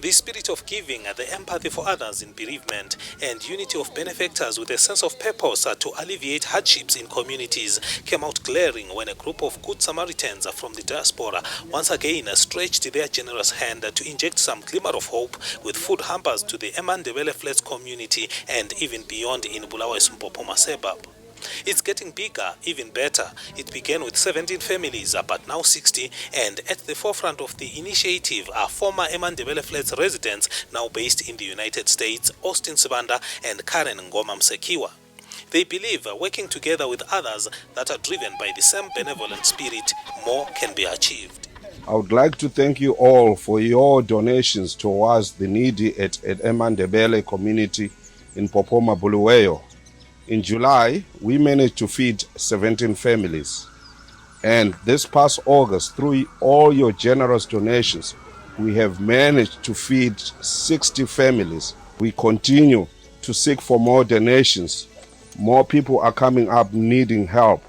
The spirit of giving, the empathy for others in bereavement, and unity of benefactors with a sense of purpose to alleviate hardships in communities came out glaring when a group of Good Samaritans from the diaspora once again stretched their generous hand to inject some glimmer of hope with food hampers to the Emandebele Flats community and even beyond in Bulawayo Mpophoma suburb. It's getting bigger, even better. It began with 17 families, but now 60, and at the forefront of the initiative are former Emandebele Flats residents now based in the United States, Austin Sibanda and Karen Ngoma Msekiwa. They believe working together with others that are driven by the same benevolent spirit, more can be achieved. I would like to thank you all for your donations towards the needy at Emandebele community in Mpophoma, Bulawayo. In July, we managed to feed 17 families. And this past August, through all your generous donations, we have managed to feed 60 families. We continue to seek for more donations. More people are coming up needing help.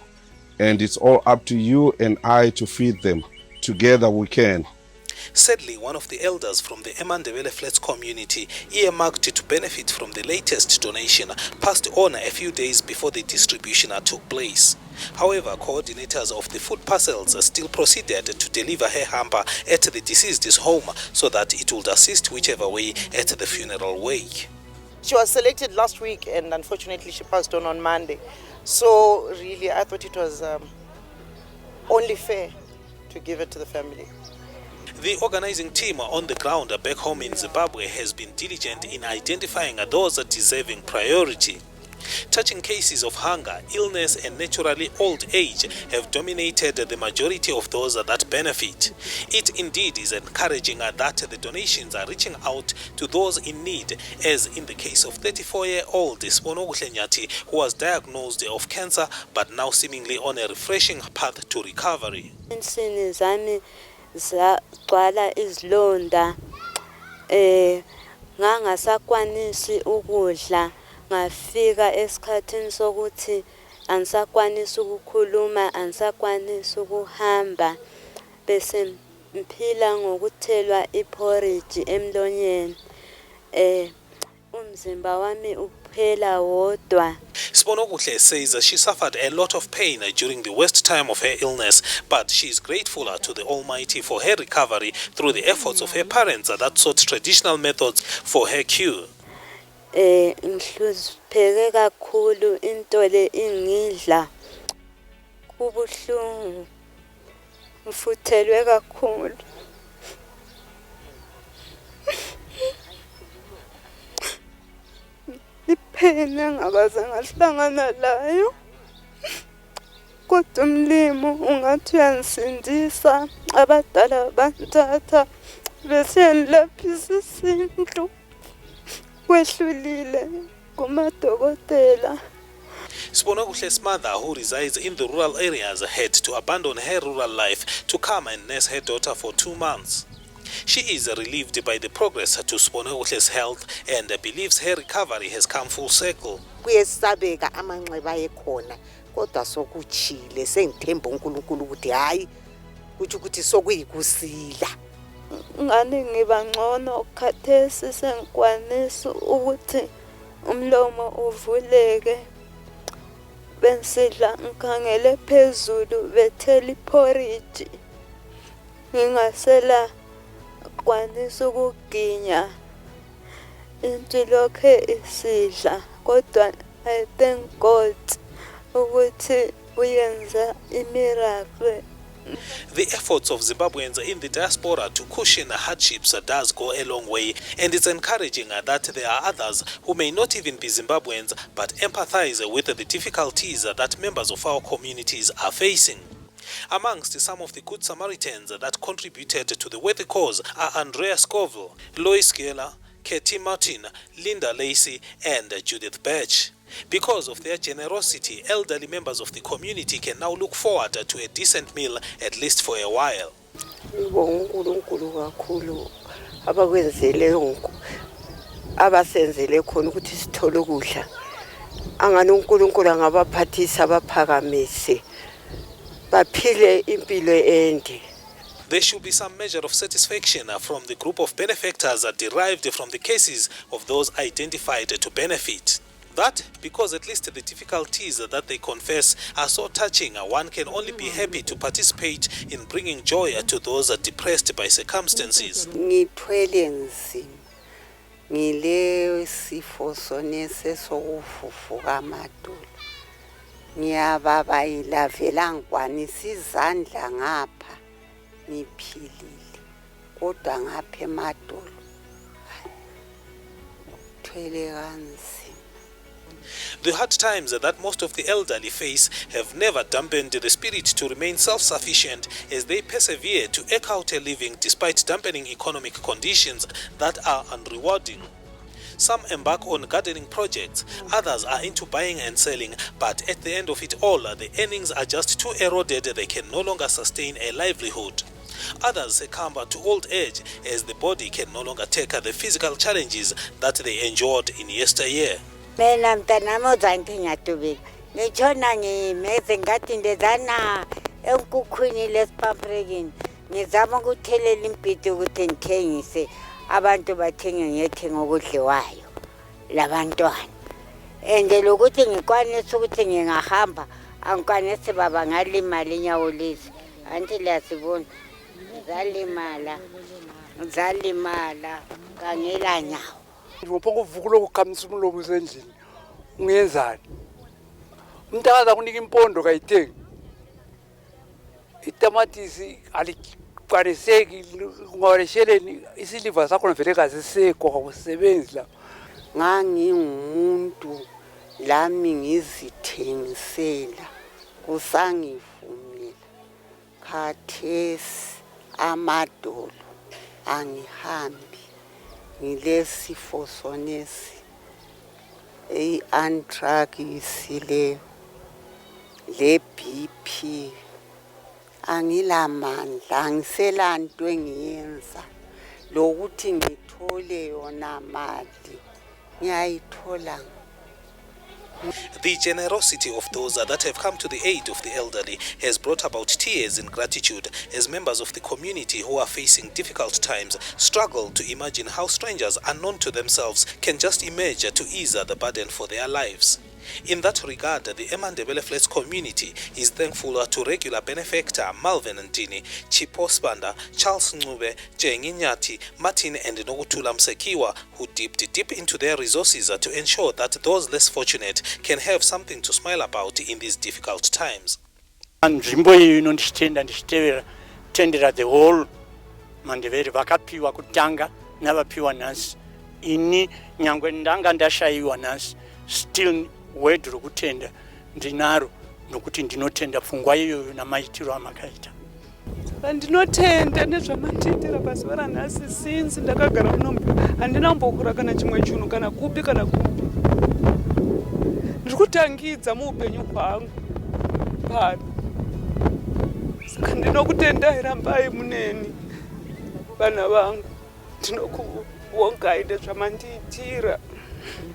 And it's all up to you and I to feed them. Together we can. Sadly, one of the elders from the Emandebele Flats community, earmarked to benefit from the latest donation, passed on a few days before the distribution took place. However, coordinators of the food parcels still proceeded to deliver her hamper at the deceased's home so that it would assist whichever way at the funeral wake. She was selected last week and unfortunately she passed on Monday. So really I thought it was only fair to give it to the family. The organizing team on the ground back home in Zimbabwe has been diligent in identifying those deserving priority. Touching cases of hunger, illness and naturally old age have dominated the majority of those that benefit. It indeed is encouraging that the donations are reaching out to those in need, as in the case of 34-year-old Sibonokuhle Nyati, who was diagnosed of cancer but now seemingly on a refreshing path to recovery. Zagcwala izilonda ngangasakwanisi ukudla ngafika esikhathini sokuthi angisakwanisi ukukhuluma angisakwanisi ukuhamba bese mphila ngokuthelwa iporridge emlonyeni umzimba wami uphela wodwa. Sibonokuhle says she suffered a lot of pain during the worst time of her illness, but she is grateful to the Almighty for her recovery through the efforts of her parents that sought traditional methods for her cure. Ngihlupheke kakhulu into le ingidla kubuhlungu ngifuthelwe kakhulu. Iphena ngabaza ngahlangana layo kodwa umlimo ungathi uyansindisa abadala banthatha besengilaphisa isintu kwehlulile kumadokotela. Sibonokuhle's mother, who resides in the rural areas, had to abandon her rural life to come and nurse her daughter for 2 months. She is relieved by the progress to Sibonokuhle's health and believes her recovery has come full circle. Kuyesabeka amanxeba ekhona kodwa sokuchile sengithemba uNkulunkulu ukuthi hayi kuthi ukuthi sokuyikusila. Ngani ngiba ngcono khathesi sengikwanisa ukuthi umlomo uvuleke bensidla ngikhangele phezulu bethela iporridge ngingasela kwanisa ukuginya into lokhe isidla kodwa I thank God ukuthi uyenza imiracle. The efforts of Zimbabweans in the diaspora to cushion hardships does go a long way, and it's encouraging that there are others who may not even be Zimbabweans but empathize with the difficulties that members of our communities are facing. Amongst some of the Good Samaritans that contributed to the worthy cause are Andrea Scoville, Lois Geller, Katie Martin, Linda Lacey and Judith Birch. Because of their generosity, elderly members of the community can now look forward to a decent meal, at least for a while. Abasenzele khona ukuthi sithole ukudla angani uNkulunkulu angabaphathisa abaphakamise baphile impilo ende. There should be some measure of satisfaction from the group of benefactors derived from the cases of those identified to benefit. That because at least the difficulties that they confess are so touching, one can only be happy to participate in bringing joy to those depressed by circumstances. Ngithwele nzima ngile sifo sonese sokuvuvuka amadolo. Ngiyababayila vela ngikwanisa izandla ngapha ngiphilile kodwa ngapha emadolo ngithwele kanzima. The hard times that most of the elderly face have never dampened the spirit to remain self-sufficient as they persevere to eke out a living despite dampening economic conditions that are unrewarding. Some embark on gardening projects, others are into buying and selling, but at the end of it all, the earnings are just too eroded they can no longer sustain a livelihood. Others succumb to old age as the body can no longer take the physical challenges that they endured in yesteryear. Mina mntanami uzangithi ngiyadubika ngitshona ngimeze ngathi ndezana enkukhwini lesipampurekini ngizama ukuthelela impiti ukuthi ngithengise abantu bathenge ngiyethenga okudliwayo labantwana ende lokuthi ngikwanisa ukuthi ngingahamba angikwanisi baba ngalimala inyawo lezi anti liyasibona zalimala kangela nyawo. Ngiphoka uvukulo ukukhamisa umlomo usendlini ungenzani umntakaza kunika impondo kayithengi itamatisi aliqariseki kungaresheleni isiliva sakho navele kazisekho akusebenzi la Ngangingumuntu lami ngizithengisela kusangivumela khathesi amadolo angihambi ngilesifo sonesi antrakisile le BP angilamandla angiselanto engiyenza lokuthi ngithole yona mali ngiyayithola. The generosity of those that have come to the aid of the elderly has brought about tears in gratitude as members of the community who are facing difficult times struggle to imagine how strangers unknown to themselves can just emerge to ease the burden for their lives. In that regard, the Emandebele Flats community is thankful to regular benefactor Malvin Ntini, Chipo Spanda, Charles Ncube, Jengi Nyati, Martin and Nogutula Msekiwa, who dipped deep into their resources to ensure that those less fortunate can have something to smile about in these difficult times. Nzvimbo iyi nditendera the whole Mandebele vakapiwa kutanga navapiwa nhasi. Ini nyangwe ndanga ndashayiwa nhasi still word rokutenda ndinaro nokuti ndinotenda pfungwa iyoyo namaitiro amakaita. Ndinotenda nezvamandiitira pazuva ranhasi since ndakagara muno handinambokura kana chimwe chinhu kana kupi kana kupi. Ndiri kutangidza muupenyu hwangu pano. Saka ndinokutendai rambai muneni vana vangu. Ndinokuvongai nezvamandiitira.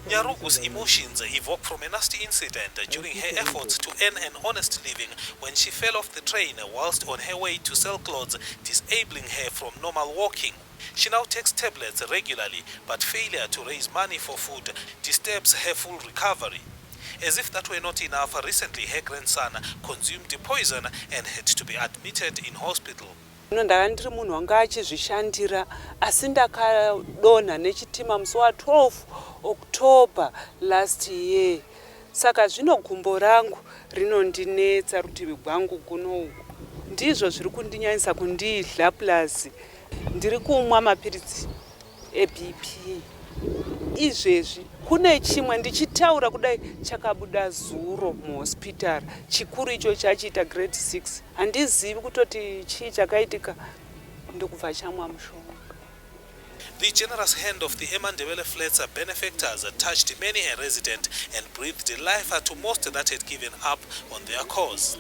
Nyarugu's emotions evoke from a nasty incident during her efforts to earn an honest living when she fell off the train whilst on her way to sell clothes, disabling her from normal walking. She now takes tablets regularly, but failure to raise money for food disturbs her full recovery. As if that were not enough, recently her grandson consumed poison and had to be admitted in hospital. Ndanga ndiri munhu wanga achizvishandira asi ndakadonha nechitima musi wa12 October last year. Saka zvino gumbo rangu rinondinetsa rutivi rwangu kuno ndizvo zviri kundinyanyisa kundidla plus ndiri kumwa mapiritsi eBP. Izvezvi kune chimwe ndichitaura kudai chakabuda zuro muhospitari chikuru icho chachiita grade 6 handizivi kutoti chii chakaitika ndokubva chamwa mushonga. The generous hand of the Emandebele Flats benefactors touched many a resident and breathed life to most that had given up on their cause.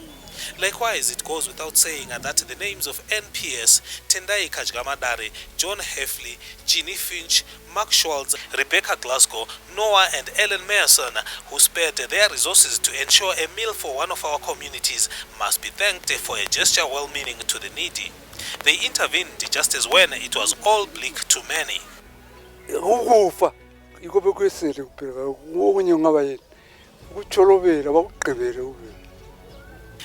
Likewise, it goes without saying that the names of NPS, Tendai Kajgamadare, John Heffley, Ginny Finch, Mark Schwartz, Rebecca Glasgow, Noah and Ellen Meyerson, who spared their resources to ensure a meal for one of our communities, must be thanked for a gesture well-meaning to the needy. They intervened just as when it was all bleak to many. ukufa yiko bekwesele kuphela okunye kungaba yini ukutholobela bakugqibele ube.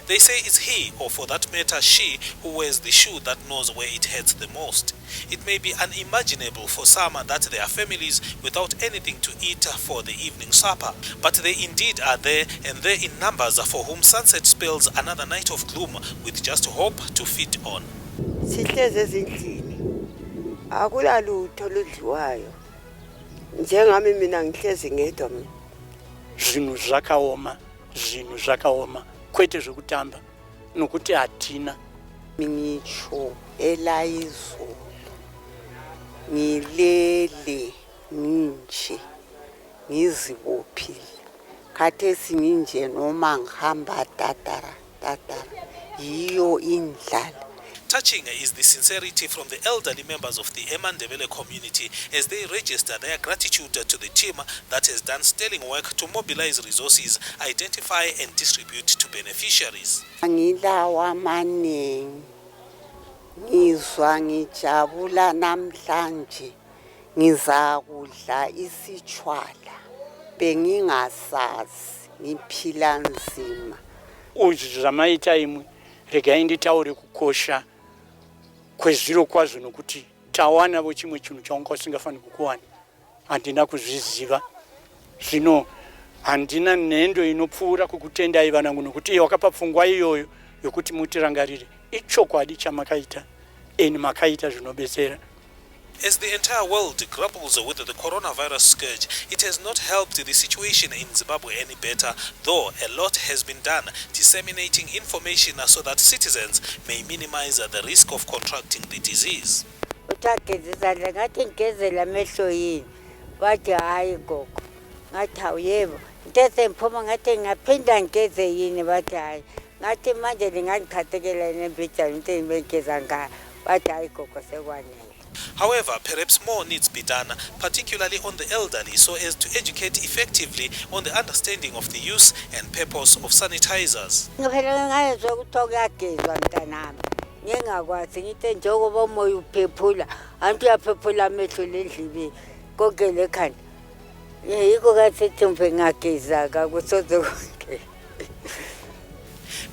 They say it's he, or for that matter she, who wears the shoe that knows where it hurts the most. It may be unimaginable for some that there are families without anything to eat for the evening supper, but they indeed are there, and there in numbers, for whom sunset spells another night of gloom with just hope to feed on. Sihleze ezindlini akulalutho ludliwayo njengami mina ngihlezi ngedwa mina. Zvinhu zvakaoma kwete zvekutamba nokuti hatina. Ngitsho elayizolo ngilele nginje ngizibophile khathesi nginje noma ngihamba tatara yiyo indlala. Touching is the sincerity from the elderly members of the Emandebele community as they register their gratitude to the team that has done sterling work to mobilize resources, identify and distribute to beneficiaries. Ngilawa maningi ngizwa ngijabula namhlanje ngizakudla isichwala bengingasazi ngiphila nzima. Zvamaita imwe regai nditaure kukosha kwezviro kwazvo nokuti tawanawo chimwe chinhu chaunga usingafaniri kukuwana. Handina kuzviziva zvino handina nhendo inopfuura kukutendai vanangu nokuti wakapa pfungwa iyoyo yokuti mutirangarire ichokwadi chamakaita eni makaita zvinobetsera. As the entire world grapples with the coronavirus scourge, it has not helped the situation in Zimbabwe any better, though a lot has been done disseminating information so that citizens may minimize the risk of contracting the disease. Utagezela ngathi ngezela amehlo yini bathi hayi gogo ngathi awuyebo intese mphuma ngathi ngaphinda ngeze yini bathi hayi ngathi manje lingangikhathekela nembijana into engibengeza ngayo bathi hayi gogo sekwanele. However, perhaps more needs be done, particularly on the elderly, so as to educate effectively on the understanding of the use and purpose of sanitizers. Ngiphelele ngayezwa ukuthi kuyagezwa mntanami ngingakwazi ngithi njengoba umoya uphephula anti uyaphephula amehlo lendlibeni konke lekhanda yiko kathi mbe ngageza kakusoze konke.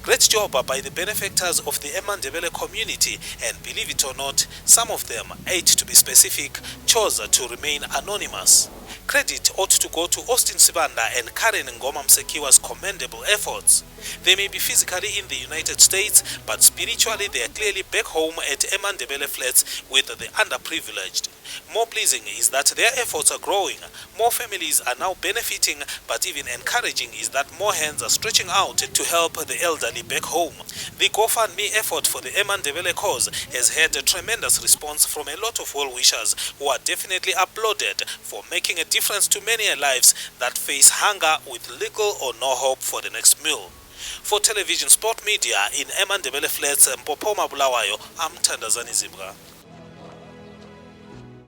Great job by the benefactors of the Emandebele community, and believe it or not, some of them, 8 to be specific, chose to remain anonymous. Credit ought to go to Austin Sibanda and Karen Ngoma Msekiwa's commendable efforts. They may be physically in the United States, but spiritually they are clearly back home at Emandebele flats with the underprivileged. More pleasing is that their efforts are growing. More families are now benefiting, but even encouraging is that more hands are stretching out to help the elderly back home. The GoFundMe effort for the Emandebele cause has had a tremendous response from a lot of well-wishers who are definitely applauded for making a difference to many lives that face hunger with little or no hope for the next meal. For Television Sport Media in Emandebele Flats, Mpopoma Bulawayo, I'm Tandazani Zimra.